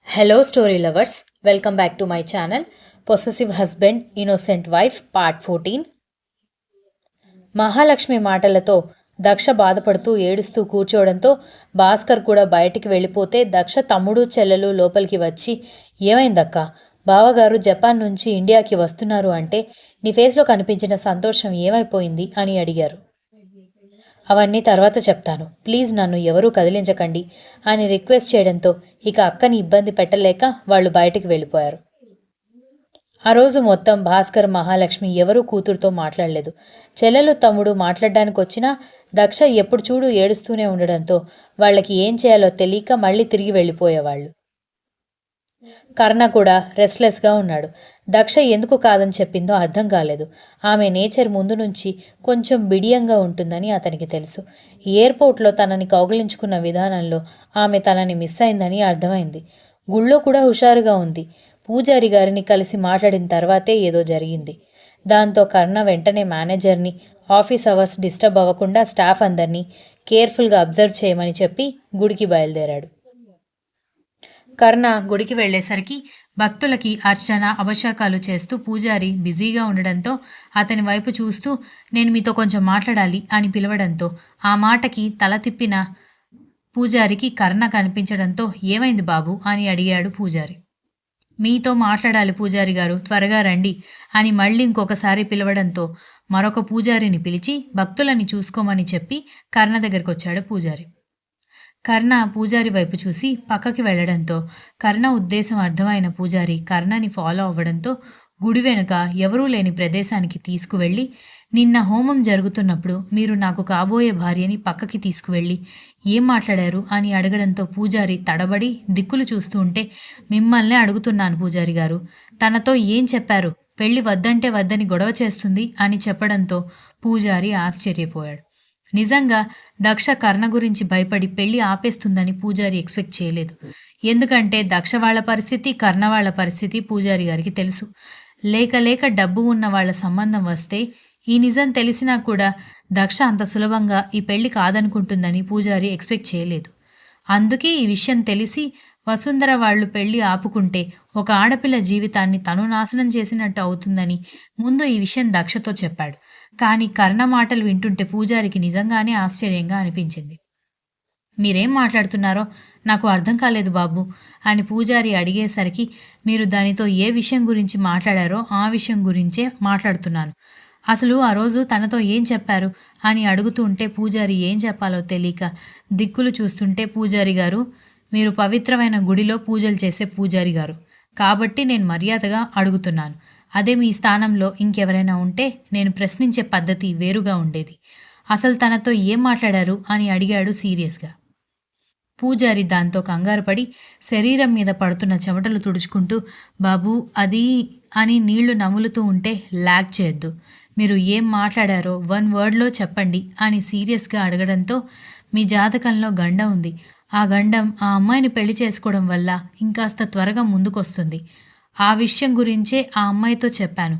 Hello, story lovers. Welcome back to my channel. Possessive Husband, Innocent Wife, Part 14. Mahalakshmi మాటలతో దక్ష బాధపడుతూ ఏడుస్తూ కూర్చోవడంతో భాస్కర్ కూడా బయటికి వెళ్ళిపోతే దక్ష తమ్ముడు చెల్లెలు లోపలికి వచ్చి, ఏమైందక్క, బావగారు జపాన్ నుంచి ఇండియాకి వస్తున్నారు అంటే నీ ఫేస్లో కనిపించిన సంతోషం ఏమైపోయింది అని అడిగారు. అవన్నీ తర్వాత చెప్తాను, ప్లీజ్ నన్ను ఎవరూ కదిలించకండి అని రిక్వెస్ట్ చేయడంతో ఇక అక్కని ఇబ్బంది పెట్టలేక వాళ్ళు బయటికి వెళ్ళిపోయారు. ఆ రోజు మొత్తం భాస్కర్, మహాలక్ష్మి ఎవరూ కూతురుతో మాట్లాడలేదు. చెల్లెలు తమ్ముడు మాట్లాడడానికి వచ్చినా దక్ష ఎప్పుడు చూడు ఏడుస్తూనే ఉండడంతో వాళ్ళకి ఏం చేయాలో తెలియక మళ్ళీ తిరిగి వెళ్ళిపోయేవాళ్ళు. కర్ణ కూడా రెస్ట్లెస్గా ఉన్నాడు. దక్ష ఎందుకు కాదని చెప్పిందో అర్థం కాలేదు. ఆమె నేచర్ ముందు నుంచి కొంచెం బిడియంగా ఉంటుందని అతనికి తెలుసు. ఎయిర్పోర్ట్లో తనని కౌగిలించుకున్న విధానంలో ఆమె తనని మిస్ అయిందని అర్థమైంది. గుళ్ళో కూడా హుషారుగా ఉంది. పూజారి గారిని కలిసి మాట్లాడిన తర్వాతే ఏదో జరిగింది. దాంతో కర్ణ వెంటనే మేనేజర్ని ఆఫీస్ అవర్స్ డిస్టర్బ్ అవ్వకుండా స్టాఫ్ అందరినీ కేర్ఫుల్గా అబ్జర్వ్ చేయమని చెప్పి గుడికి బయలుదేరాడు. కర్ణ గుడికి వెళ్లేసరికి భక్తులకి అర్చన, అభిషేకాలు చేస్తూ పూజారి బిజీగా ఉండడంతో అతని వైపు చూస్తూ, నేను మీతో కొంచెం మాట్లాడాలి అని పిలవడంతో ఆ మాటకి తల తిప్పిన పూజారికి కర్ణ కనిపించడంతో, ఏమైంది బాబు అని అడిగాడు పూజారి. మీతో మాట్లాడాలి పూజారి గారు, త్వరగా రండి అని మళ్ళీ ఇంకొకసారి పిలవడంతో మరొక పూజారిని పిలిచి భక్తులని చూసుకోమని చెప్పి కర్ణ దగ్గరికి వచ్చాడు పూజారి. కర్ణ పూజారి వైపు చూసి పక్కకి వెళ్లడంతో కర్ణ ఉద్దేశం అర్థమైన పూజారి కర్ణని ఫాలో అవ్వడంతో గుడి వెనుక ఎవరూ లేని ప్రదేశానికి తీసుకువెళ్ళి, నిన్న హోమం జరుగుతున్నప్పుడు మీరు నాకు కాబోయే భార్యని పక్కకి తీసుకువెళ్ళి ఏం మాట్లాడారు అని అడగడంతో పూజారి తడబడి దిక్కులు చూస్తూ ఉంటే, మిమ్మల్నే అడుగుతున్నాను పూజారి గారు, తనతో ఏం చెప్పారు, పెళ్లి వద్దంటే వద్దని గొడవ చేస్తుంది అని చెప్పడంతో పూజారి ఆశ్చర్యపోయాడు. నిజంగా దక్ష కర్ణ గురించి భయపడి పెళ్లి ఆపేస్తుందని పూజారి ఎక్స్పెక్ట్ చేయలేదు. ఎందుకంటే దక్ష వాళ్ళ పరిస్థితి, కర్ణ వాళ్ళ పరిస్థితి పూజారి గారికి తెలుసు. లేక లేక డబ్బు ఉన్న వాళ్ళ సంబంధం వస్తే ఈ నిజం తెలిసినా కూడా దక్ష అంత సులభంగా ఈ పెళ్లి కాదనుకుంటుందని పూజారి ఎక్స్పెక్ట్ చేయలేదు. అందుకే ఈ విషయం తెలిసి వసుంధర వాళ్ళు పెళ్లి ఆపుకుంటే ఒక ఆడపిల్ల జీవితాన్ని తను నాశనం చేసినట్టు అవుతుందని ముందు ఈ విషయం దక్షతో చెప్పాడు. కానీ కర్ణ మాటలు వింటుంటే పూజారికి నిజంగానే ఆశ్చర్యంగా అనిపించింది. మీరేం మాట్లాడుతున్నారో నాకు అర్థం కాలేదు బాబు అని పూజారి అడిగేసరికి, మీరు దానితో ఏ విషయం గురించి మాట్లాడారో ఆ విషయం గురించే మాట్లాడుతున్నాను. అసలు ఆ రోజు తనతో ఏం చెప్పారు అని అడుగుతూ ఉంటే పూజారి ఏం చెప్పాలో తెలియక దిక్కులు చూస్తుంటే, పూజారి గారు, మీరు పవిత్రమైన గుడిలో పూజలు చేసే పూజారి గారు కాబట్టి నేను మర్యాదగా అడుగుతున్నాను. అదే మీ స్థానంలో ఇంకెవరైనా ఉంటే నేను ప్రశ్నించే పద్ధతి వేరుగా ఉండేది. అసలు తనతో ఏం మాట్లాడారు అని అడిగాడు సీరియస్గా. పూజారి దాంతో కంగారుపడి శరీరం మీద పడుతున్న చెమటలు తుడుచుకుంటూ, బాబూ అది అని నీళ్లు నములుతూ ఉంటే, లాగ్ చేయొద్దు, మీరు ఏం మాట్లాడారో 1 వర్డ్లో చెప్పండి అని సీరియస్గా అడగడంతో, మీ జాతకంలో గండం ఉంది. ఆ గండం ఆ అమ్మాయిని పెళ్లి చేసుకోవడం వల్ల ఇంకాస్త త్వరగా ముందుకొస్తుంది. ఆ విషయం గురించే ఆ అమ్మాయితో చెప్పాను.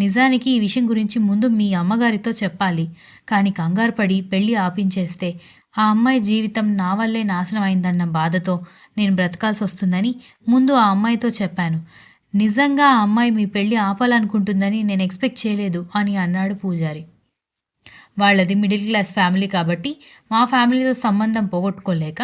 నిజానికి ఈ విషయం గురించి ముందు మీ అమ్మగారితో చెప్పాలి. కానీ కంగారుపడి పెళ్లి ఆపించేస్తే ఆ అమ్మాయి జీవితం నా వల్లే నాశనం అయిందన్న బాధతో నేను బ్రతకాల్సి వస్తుందని ముందు ఆ అమ్మాయితో చెప్పాను. నిజంగా ఆ అమ్మాయి మీ పెళ్లి ఆపాలనుకుంటుందని నేను ఎక్స్పెక్ట్ చేయలేదు అని అన్నాడు పూజారి. వాళ్ళది మిడిల్ క్లాస్ ఫ్యామిలీ కాబట్టి మా ఫ్యామిలీతో సంబంధం పోగొట్టుకోలేక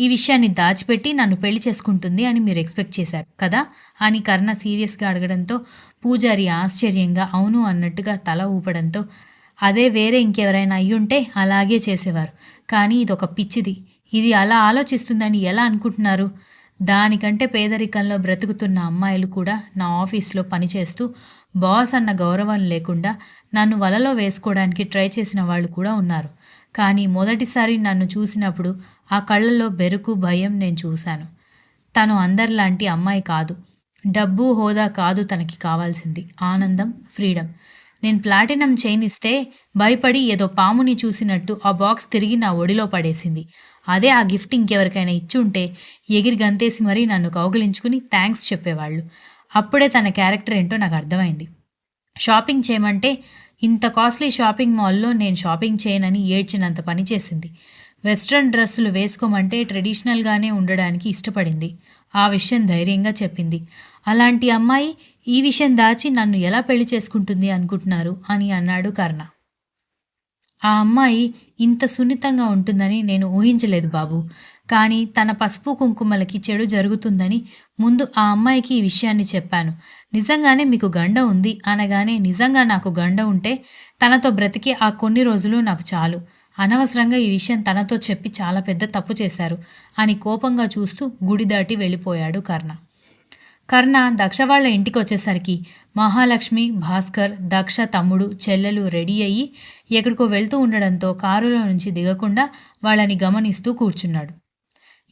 ఈ విషయాన్ని దాచిపెట్టి నన్ను పెళ్లి చేసుకుంటుంది అని మీరు ఎక్స్పెక్ట్ చేశారు కదా అని కర్ణ సీరియస్గా అడగడంతో పూజారి ఆశ్చర్యంగా అవును అన్నట్టుగా తల ఊపడంతో, అదే వేరే ఇంకెవరైనా అయ్యుంటే అలాగే చేసేవారు. కానీ ఇదొక పిచ్చిది, ఇది అలా ఆలోచిస్తుందని ఎలా అనుకుంటున్నారు? దానికంటే పేదరికంలో బ్రతుకుతున్న అమ్మాయిలు కూడా నా ఆఫీస్లో పనిచేస్తూ బాస్ అన్న గౌరవం లేకుండా నన్ను వలలో వేసుకోవడానికి ట్రై చేసిన వాళ్ళు కూడా ఉన్నారు. కానీ మొదటిసారి నన్ను చూసినప్పుడు ఆ కళ్ళల్లో బెరుకు, భయం నేను చూశాను. తను అందరిలాంటి అమ్మాయి కాదు. డబ్బు, హోదా కాదు తనకి కావాల్సింది, ఆనందం, ఫ్రీడమ్. నేను ప్లాటినం చైన్ ఇస్తే భయపడి ఏదో పాముని చూసినట్టు ఆ బాక్స్ తిరిగి నా ఒడిలో పడేసింది. అదే ఆ గిఫ్ట్ ఇంకెవరికైనా ఇచ్చుంటే ఎగిరి గంతేసి మరీ నన్ను కౌగిలించుకుని థ్యాంక్స్ చెప్పేవాళ్ళు. అప్పుడే తన క్యారెక్టర్ ఏంటో నాకు అర్థమైంది. షాపింగ్ చేయమంటే ఇంత కాస్ట్లీ షాపింగ్ మాల్లో నేను షాపింగ్ చేయనని ఏడ్చినంత పని చేసింది. వెస్ట్రన్ డ్రెస్సులు వేసుకోమంటే ట్రెడిషనల్గానే ఉండడానికి ఇష్టపడింది. ఆ విషయం ధైర్యంగా చెప్పింది. అలాంటి అమ్మాయి ఈ విషయం దాచి నన్ను ఎలా పెళ్లి చేసుకుంటుంది అనుకుంటున్నారు అని అన్నాడు కర్ణ. ఆ అమ్మాయి ఇంత సున్నితంగా ఉంటుందని నేను ఊహించలేదు బాబు. కానీ తన పసుపు కుంకుమలకి చెడు జరుగుతుందని ముందు ఆ అమ్మాయికి ఈ విషయాన్ని చెప్పాను. నిజంగానే మీకు గండ ఉంది అనగానే నిజంగా నాకు గండ ఉంటే తనతో బ్రతికి ఆ కొన్ని రోజులు నాకు చాలు. అనవసరంగా ఈ విషయం తనతో చెప్పి చాలా పెద్ద తప్పు చేశారు అని కోపంగా చూస్తూ గుడి దాటి వెళ్ళిపోయాడు కర్ణ. కర్ణ దక్ష వాళ్ళ ఇంటికి వచ్చేసరికి మహాలక్ష్మి, భాస్కర్, దక్ష తమ్ముడు, చెల్లెలు రెడీ అయ్యి ఎక్కడికో వెళ్తూ ఉండడంతో కారులో నుంచి దిగకుండా వాళ్ళని గమనిస్తూ కూర్చున్నాడు.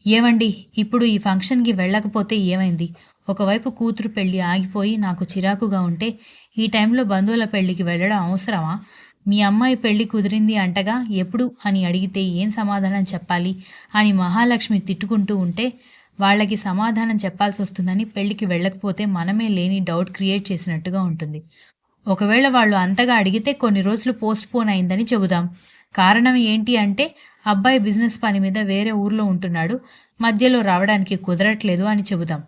ఏవండి, ఇప్పుడు ఈ ఫంక్షన్కి వెళ్ళకపోతే ఏమైంది? ఒకవైపు కూతురు పెళ్లి ఆగిపోయి నాకు చిరాకుగా ఉంటే ఈ టైంలో బంధువుల పెళ్లికి వెళ్ళడం అవసరమా? మీ అమ్మాయి పెళ్లి కుదిరింది అంటగా, ఎప్పుడు అని అడిగితే ఏం సమాధానం చెప్పాలి అని మహాలక్ష్మి తిట్టుకుంటూ ఉంటే వాళ్ళకి సమాధానం చెప్పాల్సి వస్తుందని పెళ్లికి వెళ్ళకపోతే మనమే లేని డౌట్ క్రియేట్ చేసినట్టుగా ఉంటుంది. ఒకవేళ వాళ్ళు అంతగా అడిగితే కొన్ని రోజులు పోస్ట్పోన్ అయిందని చెబుదాం. కారణం ఏంటి అంటే అబ్బాయి బిజినెస్ పని మీద వేరే ఊర్లో ఉంటున్నాడు, మధ్యలో రావడానికి కుదరట్లేదు అని చెబుదాం.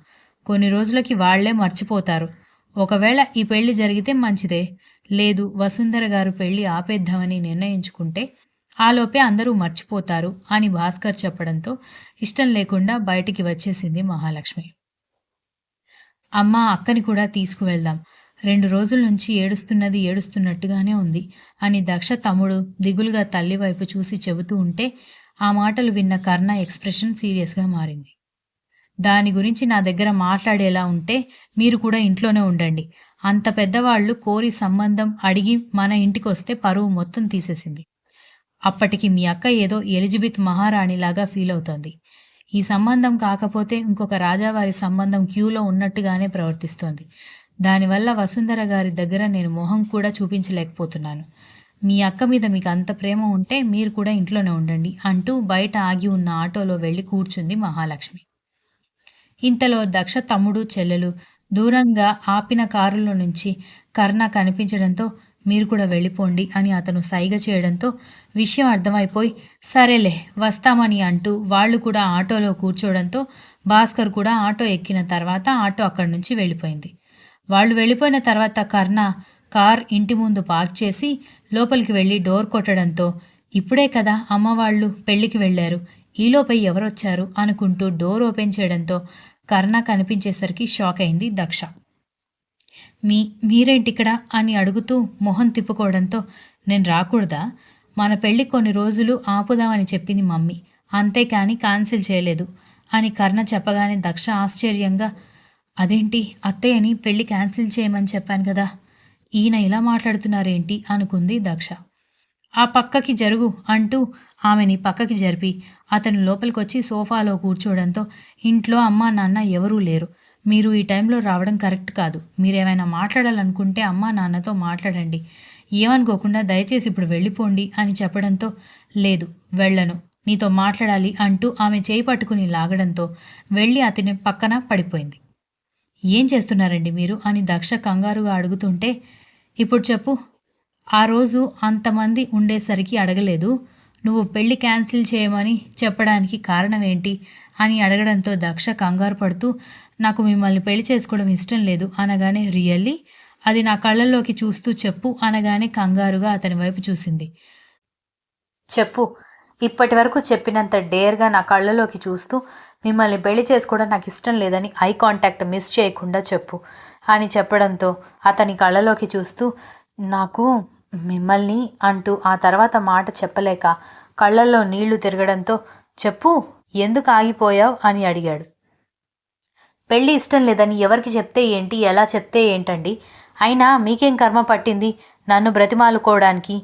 కొన్ని రోజులకి వాళ్లే మర్చిపోతారు. ఒకవేళ ఈ పెళ్లి జరిగితే మంచిదే. లేదు, వసుంధర గారు పెళ్లి ఆపేద్దామని నిర్ణయించుకుంటే ఆలోపే అందరూ మర్చిపోతారు అని భాస్కర్ చెప్పడంతో ఇష్టం లేకుండా బయటికి వచ్చేసింది మహాలక్ష్మి. అమ్మ, అక్కని కూడా తీసుకువెళ్దాం. 2 రోజుల నుంచి ఏడుస్తున్నట్టుగానే ఉంది అని దక్ష తమ్ముడు దిగులుగా తల్లి వైపు చూసి చెబుతూ ఉంటే ఆ మాటలు విన్న కర్ణ ఎక్స్ప్రెషన్ సీరియస్గా మారింది. దాని గురించి నా దగ్గర మాట్లాడేలా ఉంటే మీరు కూడా ఇంట్లోనే ఉండండి. అంత పెద్దవాళ్లు కోరి సంబంధం అడిగి మన ఇంటికొస్తే పరువు మొత్తం తీసేసింది. అప్పటికి మీ అక్క ఏదో ఎలిజబెత్ మహారాణిలాగా ఫీల్ అవుతోంది. ఈ సంబంధం కాకపోతే ఇంకొక రాజావారి సంబంధం క్యూలో ఉన్నట్టుగానే ప్రవర్తిస్తోంది. దానివల్ల వసుంధర గారి దగ్గర నేను మొహం కూడా చూపించలేకపోతున్నాను. మీ అక్క మీద మీకు అంత ప్రేమ ఉంటే మీరు కూడా ఇంట్లోనే ఉండండి అంటూ బయట ఆగి ఉన్న ఆటోలో వెళ్ళి కూర్చుంది మహాలక్ష్మి. ఇంతలో దక్ష తమ్ముడు, చెల్లెలు దూరంగా ఆపిన కారులో నుంచి కర్ణ కనిపించడంతో మీరు కూడా వెళ్ళిపోండి అని అతను సైగ చేయడంతో విషయం అర్థమైపోయి సరేలే వస్తామని అంటూ వాళ్ళు కూడా ఆటోలో కూర్చోవడంతో భాస్కర్ కూడా ఆటో ఎక్కిన తర్వాత ఆటో అక్కడి నుంచి వెళ్ళిపోయింది. వాళ్ళు వెళ్ళిపోయిన తర్వాత కర్ణ కార్ ఇంటి ముందు పార్క్ చేసి లోపలికి వెళ్ళి డోర్ కొట్టడంతో ఇప్పుడే కదా అమ్మ వాళ్ళు పెళ్లికి వెళ్ళారు, ఈలోపై ఎవరొచ్చారు అనుకుంటూ డోర్ ఓపెన్ చేయడంతో కర్ణ కనిపించేసరికి షాక్ అయింది దక్ష. మీరేంటిక్కడ అని అడుగుతూ మొహం తిప్పుకోవడంతో నేను రాకూడదా? మన పెళ్ళి కొన్ని రోజులు ఆపుదామని చెప్పింది మమ్మీ, అంతేకాని క్యాన్సిల్ చేయలేదు అని కర్ణ చెప్పగానే దక్ష ఆశ్చర్యంగా అదేంటి అత్తయ్యని పెళ్ళి క్యాన్సిల్ చేయమని చెప్పాను కదా, ఈయన ఇలా మాట్లాడుతున్నారేంటి అనుకుంది దక్ష. ఆ పక్కకి జరుగు అంటూ ఆమెని పక్కకి జరిపి అతను లోపలికొచ్చి సోఫాలో కూర్చోవడంతో ఇంట్లో అమ్మా నాన్న ఎవరూ లేరు, మీరు ఈ టైంలో రావడం కరెక్ట్ కాదు, మీరేమైనా మాట్లాడాలనుకుంటే అమ్మా నాన్నతో మాట్లాడండి, ఏమనుకోకుండా దయచేసి ఇప్పుడు వెళ్ళిపోండి అని చెప్పడంతో లేదు వెళ్ళను, నీతో మాట్లాడాలి అంటూ ఆమె చేయి పట్టుకుని లాగడంతో వెళ్ళి అతని పక్కన పడిపోయింది. ఏం చేస్తున్నారండి మీరు అని దక్ష కంగారుగా అడుగుతుంటే ఇప్పుడు చెప్పు, ఆ రోజు అంతమంది ఉండేసరికి అడగలేదు, నువ్వు పెళ్లి క్యాన్సిల్ చేయమని చెప్పడానికి కారణం ఏంటి అని అడగడంతో దక్ష కంగారు పడుతూ నాకు మిమ్మల్ని పెళ్లి చేసుకోవడం ఇష్టం లేదు అనగానే రియల్లీ, అది నా కళ్ళల్లోకి చూస్తూ చెప్పు అనగానే కంగారుగా అతని వైపు చూసింది. చెప్పు, ఇప్పటి వరకు చెప్పినంత డేర్గా నా కళ్ళలోకి చూస్తూ మిమ్మల్ని పెళ్లి చేసుకోవడం నాకు ఇష్టం లేదని ఐ కాంటాక్ట్ మిస్ చేయకుండా చెప్పు అని చెప్పడంతో అతని కళ్ళలోకి చూస్తూ నాకు మిమ్మల్ని అంటూ ఆ తర్వాత మాట చెప్పలేక కళ్ళల్లో నీళ్లు తిరగడంతో చెప్పు, ఎందుకు ఆగిపోయావు అని అడిగాడు. పెళ్ళి ఇష్టం లేదని ఎవరికి చెప్తే ఏంటి, ఎలా చెప్తే ఏంటండి, అయినా మీకేం కర్మ పట్టింది నన్ను బ్రతిమాలుకోవడానికి?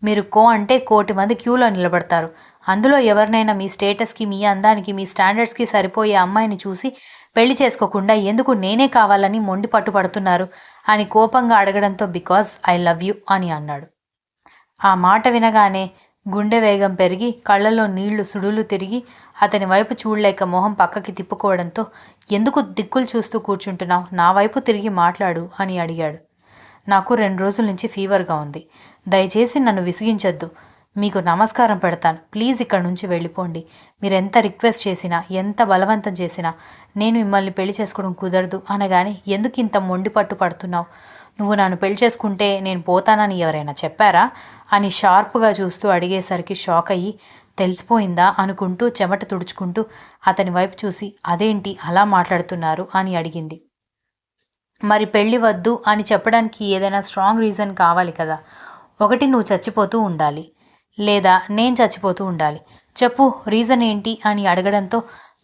మీరు కో అంటే 1,000,000 మంది క్యూలో నిలబడతారు, అందులో ఎవరినైనా మీ స్టేటస్కి, మీ అందానికి, మీ స్టాండర్డ్స్కి సరిపోయే అమ్మాయిని చూసి పెళ్లి చేసుకోకుండా ఎందుకు నేనే కావాలని మొండి పట్టుపడుతున్నారు అని కోపంగా అడగడంతో బికాజ్ ఐ లవ్ యూ అని అన్నాడు. ఆ మాట వినగానే గుండె వేగం పెరిగి కళ్ళలో నీళ్లు సుడులు తిరిగి అతని వైపు చూడలేక మొహం పక్కకి తిప్పుకోవడంతో ఎందుకు దిక్కులు చూస్తూ కూర్చుంటున్నావు, నా వైపు తిరిగి మాట్లాడు అని అడిగాడు. నాకు 2 రోజుల నుంచి ఫీవర్గా ఉంది, దయచేసి నన్ను విసిగించొద్దు, మీకు నమస్కారం పెడతాను, ప్లీజ్ ఇక్కడ నుంచి వెళ్ళిపోండి. మీరెంత రిక్వెస్ట్ చేసినా, ఎంత బలవంతం చేసినా నేను మిమ్మల్ని పెళ్లి చేసుకోవడం కుదరదు అనగానే ఎందుకు ఇంత మొండి పట్టు పడుతున్నావు? నువ్వు నన్ను పెళ్లి చేసుకుంటే నేను పోతానని ఎవరైనా చెప్పారా అని షార్ప్గా చూస్తూ అడిగేసరికి షాక్ అయ్యి, తెలిసిపోయిందా అనుకుంటూ చెమట తుడుచుకుంటూ అతని వైపు చూసి, అదేంటి అలా మాట్లాడుతున్నారు అని అడిగింది. మరి పెళ్ళి వద్దు అని చెప్పడానికి ఏదైనా స్ట్రాంగ్ రీజన్ కావాలి కదా. ఒకటి నువ్వు చచ్చిపోతూ ఉండాలి, లేదా నేను చచ్చిపోతూ ఉండాలి. చెప్పు రీజన్ ఏంటి అని అడగడంతో,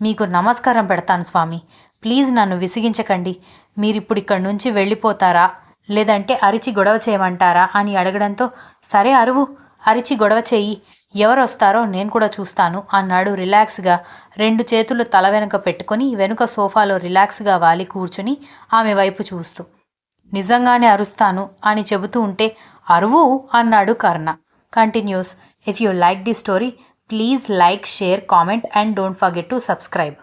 మీకు నమస్కారం పెడతాను స్వామి, ప్లీజ్ నన్ను విసిగించకండి. మీరిప్పుడు ఇక్కడి నుంచి వెళ్ళిపోతారా, లేదంటే అరిచి గొడవ చేయమంటారా అని అడగడంతో, సరే అరువు, అరిచి గొడవ చెయ్యి, ఎవరు వస్తారో నేను కూడా చూస్తాను అన్నాడు రిలాక్స్గా. 2 చేతులు తల వెనుక పెట్టుకొని వెనుక సోఫాలో రిలాక్స్గా వాలి కూర్చుని ఆమె వైపు చూస్తూ. నిజంగానే అరుస్తాను అని చెబుతూ ఉంటే, అరువు అన్నాడు Karna. Continues. If you like the story, please like, share, comment and don't forget to subscribe.